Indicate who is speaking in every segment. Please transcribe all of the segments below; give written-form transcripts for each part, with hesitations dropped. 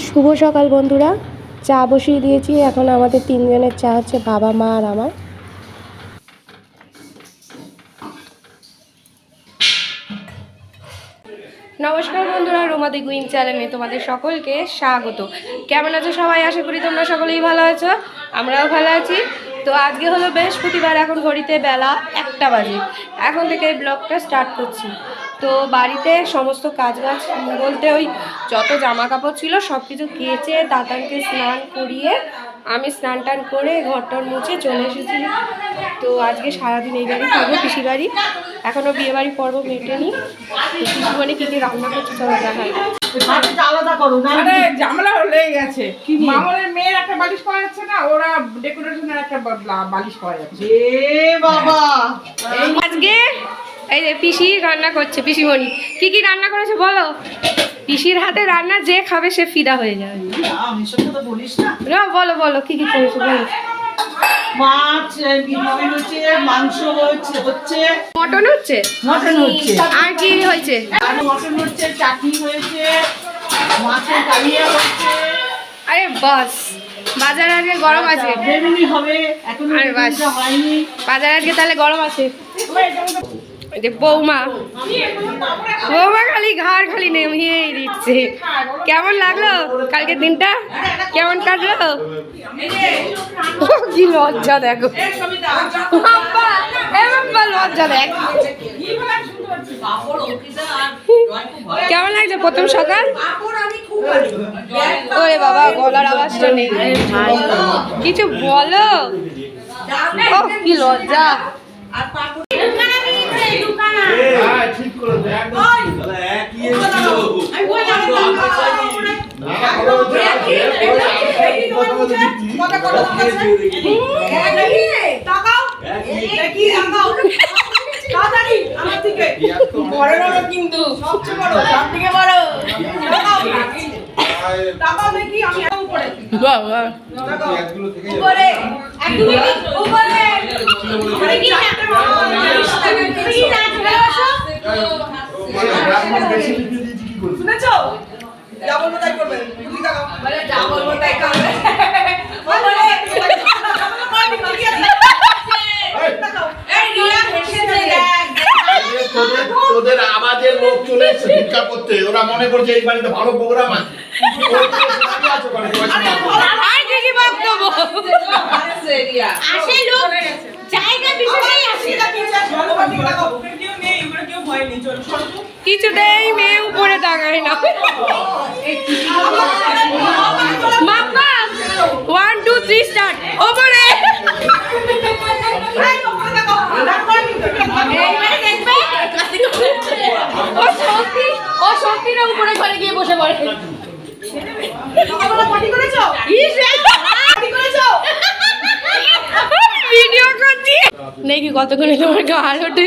Speaker 1: শুভ সকাল বন্ধুরা, চা বসিয়ে দিয়েছি। এখন আমাদের তিনজনের চা হচ্ছে, বাবা, মা আর আমার। নমস্কার বন্ধুরা, রোমা দি কুইন চ্যানেলে তোমাদের সকলকে স্বাগত। কেমন আছো সবাই? আশা করি তোমরা সকলেই ভালো আছো, আমরাও ভালো আছি। তো আজকে হলো বৃহস্পতিবার, এখন ঘড়িতে বেলা 1টা বাজে। এখন থেকে এই ব্লগটা স্টার্ট করছি। তো বাড়িতে সমস্ত কাজবাজ বলতে ওই যত জামা কাপড় ছিল সব কিছু কেচে দাদাকে স্নান করিয়ে আমি স্নান টান করে ঘরটার মুছে চলে এসেছি। তো আজকে সারাদিন এই বাড়ি থাকবো, পিসি বাড়ি। এখনও বিয়ে বাড়ি পর্ব মেটেনি। পিসি মানে কী কী রান্না করছে চলো দেখাই।
Speaker 2: ঝামেলা লেগে গেছে, মামনের মেয়ের একটা বালিশ পাওয়া যাচ্ছে না, ওরা ডেকোরেশনের একটা বালিশ পাওয়া যাচ্ছে। বাবা
Speaker 1: আজকে এই যে পিসি রান্না করছে, পিসিমণি কি কি রান্না করেছে বলো? পিসির হাতে রান্না যে খাবে সে ফিদা হয়ে যাবে। না বলো বলো কি কি করেছে বলো।
Speaker 2: মাছ হচ্ছে, মাংস হচ্ছে,
Speaker 1: মটন হচ্ছে, আর কি হয়েছে?
Speaker 2: মটন হচ্ছে, চাটনি হয়েছে, মাছের কালিয়া হচ্ছে।
Speaker 1: আরে বাস, বাজার আজকে গরম আছে।
Speaker 2: বেগুনি হবে, এখনো হয়নি।
Speaker 1: বাজার আজকে তাহলে গরম আছে। বৌমা বৌমা খালি ঘাড় খালি নেমিয়েই দিচ্ছে। কেমন লাগলো কালকের দিনটা? কেমন কাটলো? কি লজ্জা দেখো, লজ্জা দেখ। কেমন লাগছে প্রথম সকাল? ওরে বাবা, গলার আওয়াজটা নেই, কিছু বলো। ও কি লজ্জা। কিন্তু
Speaker 3: তোদের আওয়াজের লোক চলে এসেছে ভিক্ষা করতে। ওরা মনে করছে এই বাড়িতে ভালো প্রোগ্রাম আছে।
Speaker 1: কিছুতেই মেয়ে উপরে তাকায় না। মাম্মা 1 2 3 স্টার্ট। ওপরে ও শক্তির উপরে ঘরে গিয়ে বসে পড়ে। ভিডিও করছি নাকি কতক্ষণে তোমার গাল ওঠে।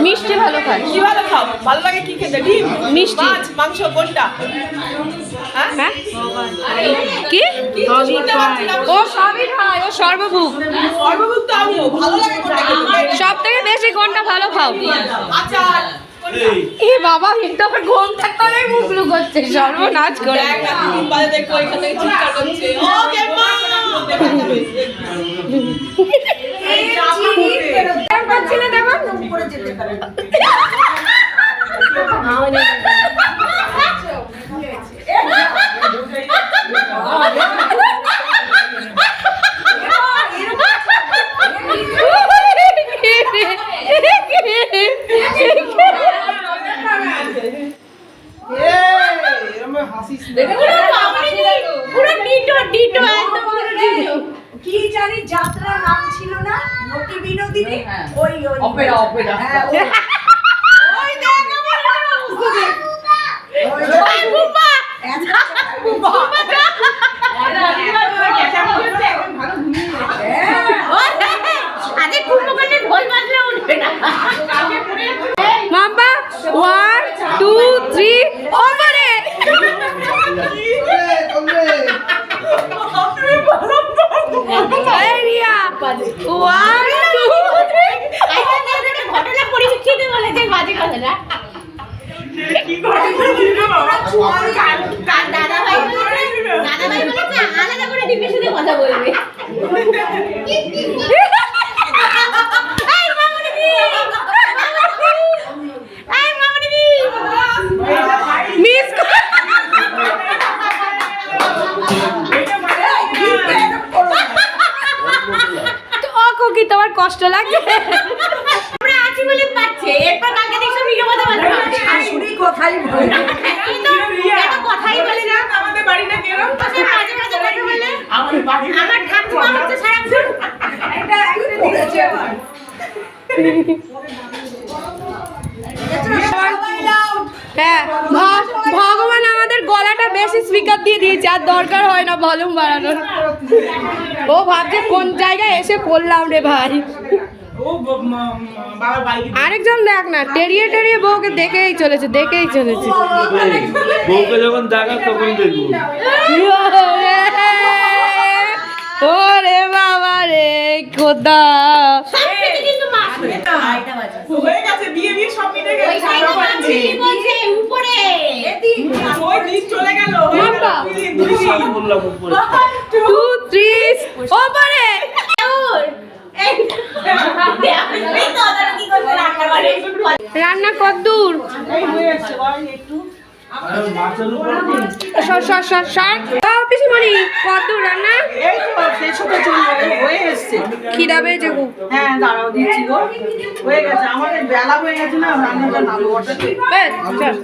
Speaker 1: মিষ্টি ভালো খায়।
Speaker 2: কি ভালো খাও? ভালো লাগে কি খেতে? ডিম,
Speaker 1: মিষ্টি,
Speaker 2: মাংস কোনটা?
Speaker 1: হ্যাঁ কি ও সবই খায়, ও সর্বভুক।
Speaker 2: সর্বভুক তো আমিও। ভালো লাগে কোনটা খেতে?
Speaker 1: সব থেকে বেশি কোনটা ভালো খাও?
Speaker 2: আচার।
Speaker 1: এ বাবা, কিন্তু আমার ঘুম থাকতে হলে মুখ লুক হচ্ছে, সর্বনাশ করে।
Speaker 2: দেখো এখানে চিৎকার করছে। ওকে মা
Speaker 4: কি জানি যাত্রার নাম ছিল না, নটি বিনোদিনী। ওই
Speaker 2: অপেরা অপেরা।
Speaker 4: ওই দেখো বুবা বুবা আরে কুম্ভকর্ণের ঢোল বাজলে উঠবে না।
Speaker 1: মাম্মা 1 2 3 ওপরে।
Speaker 5: বাজে কথা না।
Speaker 2: কি করে দিল বাবা?
Speaker 5: দাদা ভাই বলেছে আলাদা করে ডিমের সাথে কথা বলবে।
Speaker 1: মিস কি তোমার কষ্ট লাগছে?
Speaker 5: আমরা আছি বলে পাচ্ছে, এরপর কালকে দেখছো ভিডিও কথা বলবে।
Speaker 4: শাশুড়ি কথাই বলে না।
Speaker 5: এত কথাই বলে না।
Speaker 2: আমাদের বাড়িটা কেরম?
Speaker 5: মাঝে মাঝে কথা বলে।
Speaker 2: আমার বাড়ি
Speaker 5: আমার ঠাকুমা হচ্ছে সারাক্ষণ
Speaker 4: এটা একটা করেছে আবার।
Speaker 1: হ্যাঁ, ভগবান আমাদের গলাটা বেশি স্পিকার দিয়ে দিয়েছে, আর দরকার হয় না ভলিউম বাড়ানোর। ও ভাবছে কোন জায়গায় এসে পড়লাম রে ভাই।
Speaker 2: ও বাবার বাড়ি
Speaker 1: আরেকজন দেখ না, টেরিয়ে টেরিয়ে বউকে দেখেই চলেছে।
Speaker 6: বউকে যখন দেখা তখন দেখবো।
Speaker 1: ওরে বাবা রে খোদা।
Speaker 5: সবকিছু কিন্তু মাছ এটা বাজে।
Speaker 2: হয়ে গেছে, বিয়ে সব মিটে
Speaker 5: ওই
Speaker 2: গেছে।
Speaker 5: সাইডে মাছি বলছে উপরে।
Speaker 2: ওই দিন চলে গেল।
Speaker 1: মাম্মা।
Speaker 2: দুই দিন।
Speaker 6: আমি বললাম উপরে।
Speaker 1: 2 3 ওপারে।
Speaker 5: এই তো ওরা কি করছে রান্না করে।
Speaker 1: রান্না কতদূর?
Speaker 2: এই হয়ে যাচ্ছে ভাই একটু।
Speaker 6: মাছের উপর
Speaker 1: সর পিসিমণি, কতদূর রান্না?
Speaker 2: এই তো শেষ হতে চলবে, হয়ে এসছে।
Speaker 1: খিদা পেয়েছে খুব।
Speaker 2: হ্যাঁ দাঁড়াও দিচ্ছি গো। হয়ে গেছে, আমাদের বেলা হয়ে গেছে না, রান্নাটা নাড়ু বসাতে।
Speaker 1: চল।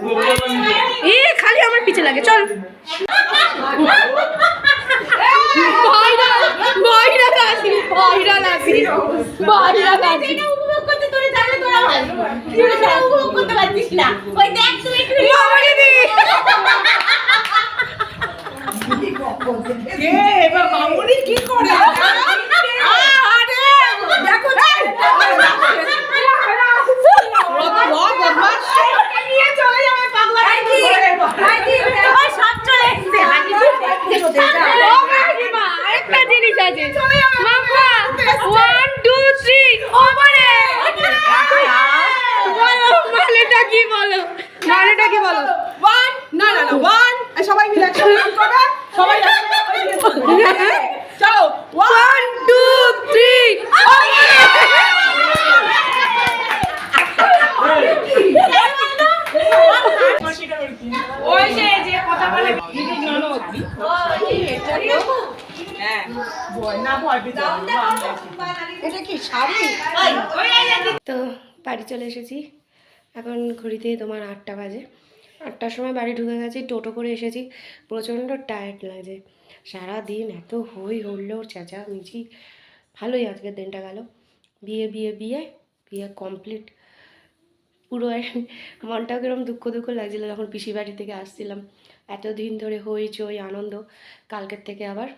Speaker 1: খালি আমার পিছে লাগে, চল।
Speaker 5: এটা উপভোগ করতে তোরে থাকলে তোরা ভালো। তুই সেটা উপভোগ করতে পারছিস না। ওই দেখ তুই একটু
Speaker 2: কে এবার মামুনি কি করে? আরে দেখো নিয়ে চলে যাবে পাগলা।
Speaker 5: ওই সব চলে এসেছে।
Speaker 1: আরেকটা জিনিস আছে। মাম্মা 1 2 3 ওপারে। মানেটা কি বলো?
Speaker 2: 1 না 1 সবাই মিলে একসাথে নাম করবে। সবাই চলো
Speaker 1: 1 2 3
Speaker 2: ওই যে কথা বলে হ্যাঁ ভয় না ভয় পেতে
Speaker 4: এটা কি শাড়ি?
Speaker 1: তো বাড়ি চলে এসেছি। এখন ঘড়িতে তোমার 8টা বাজে। 8টার সময় বাড়ি ঢুকে গেছি, টোটো করে এসেছি। প্রচণ্ড টায়ার্ড লাগছে। সারাদিন এত হই হুল্লোড় চেঁচামেচি। ভালোই আজকের দিনটা গেল। বিয়ে কমপ্লিট। পুরো মনটাও কিরম দুঃখ লাগছিলো যখন পিসি বাড়ি থেকে আসছিলাম। এতদিন ধরে হইচই আনন্দ, কালকের থেকে আবার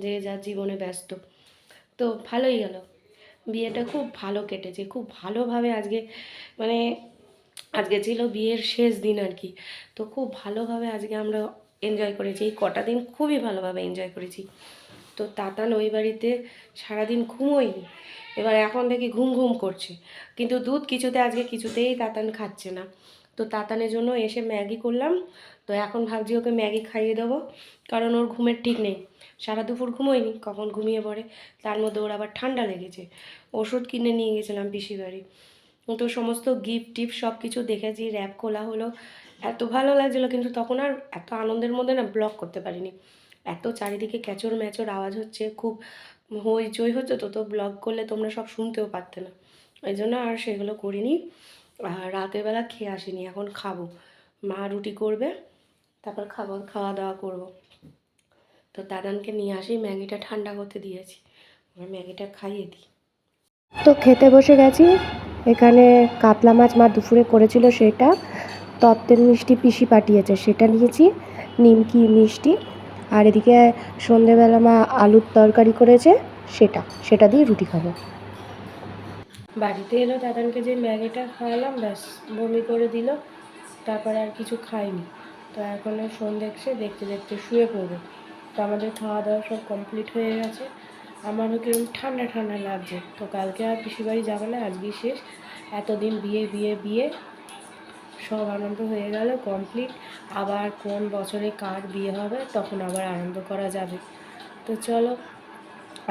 Speaker 1: যে যার জীবনে ব্যস্ত। তো ভালোই গেল, বিয়েটা খুব ভালো কেটেছে, খুব ভালোভাবে আজকে ছিল বিয়ের শেষ দিন আর কি। তো খুব ভালোভাবে আজকে আমরা এনজয় করেছি, এই কটা দিন খুবই ভালোভাবে এনজয় করেছি। তো তাতান ওই বাড়িতে সারাদিন ঘুমোয়নি, এবার এখন দেখি ঘুম করছে, কিন্তু দুধ কিছুতেই তাতান খাচ্ছে না। তো তাতানের জন্য এসে ম্যাগি করলাম। তো এখন ভাবছি ওকে ম্যাগি খাইয়ে দেবো, কারণ ওর ঘুমের ঠিক নেই। সারা দুপুর ঘুমোয়নি, কখন ঘুমিয়ে পড়ে। তার মধ্যে ওর আবার ঠান্ডা লেগেছে। ওষুধ কিনে নিয়ে গেছিলাম পিসি বাড়ি। তো সমস্ত গিফট টিফট সব কিছু দেখেছি, র্যাপ খোলা হলো, এত ভালো লাগছিলো। কিন্তু তখন আর এত আনন্দের মধ্যে না ব্লগ করতে পারিনি। এত চারিদিকে ক্যাচর ম্যাচর আওয়াজ হচ্ছে, খুব হইচই হচ্ছে। তো ব্লগ করলে তোমরা সব শুনতেও পারতে না, ওই জন্য আর সেগুলো করিনি। আর রাতের বেলা খেয়ে আসিনি, এখন খাবো। মা রুটি করবে, তারপর খাওয়া দাওয়া করব। তো দাদানকে নিয়ে আসি, ম্যাগিটা ঠান্ডা করতে দিয়েছি, ম্যাগিটা খাইয়ে দিই। তো খেতে বসে গেছি। এখানে কাতলা মাছ মা দুপুরে করেছিল, সেটা তত্ত্বের মিষ্টি পিসি পাঠিয়েছে, সেটা নিয়েছি, নিমকি মিষ্টি। আর এদিকে সন্ধেবেলা মা আলুর তরকারি করেছে, সেটা দিয়ে রুটি খাবো। বাড়িতে এলো, দাদানকে যে ম্যাগিটা খাওয়ালাম, ব্যাস বমি করে দিল, তারপরে আর কিছু খাইনি। তো এখন সন্ধে এসে দেখতে শুয়ে পড়বে। তো আমাদের খাওয়া দাওয়া সব কমপ্লিট হয়ে গেছে। আমারও কিরকম ঠান্ডা লাগছে। তো কালকে আর পিসি বাড়ি যাবে না, আজকেই শেষ। এতদিন বিয়ে সব আনন্দ হয়ে গেল কমপ্লিট। আবার কোন বছরে কার বিয়ে হবে তখন আবার আনন্দ করা যাবে। তো চলো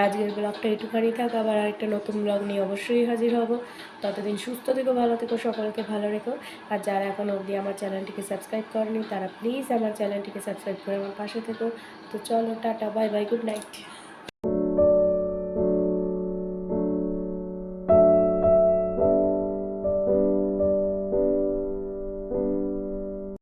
Speaker 1: আজকের ব্লগটা একটুখানি থাক, আবার আরেকটা নতুন ব্লগ নিয়ে অবশ্যই হাজির হব। ততদিন সুস্থ থেকো, ভালো থেকো, সকলকে ভালো রেখো। আর যারা এখন অবধি আমার চ্যানেলটিকে সাবস্ক্রাইব করেনি তারা প্লিজ আমার চ্যানেলটিকে সাবস্ক্রাইব করে আমার পাশে থেকো। তো চলো tata, bye bye, good night.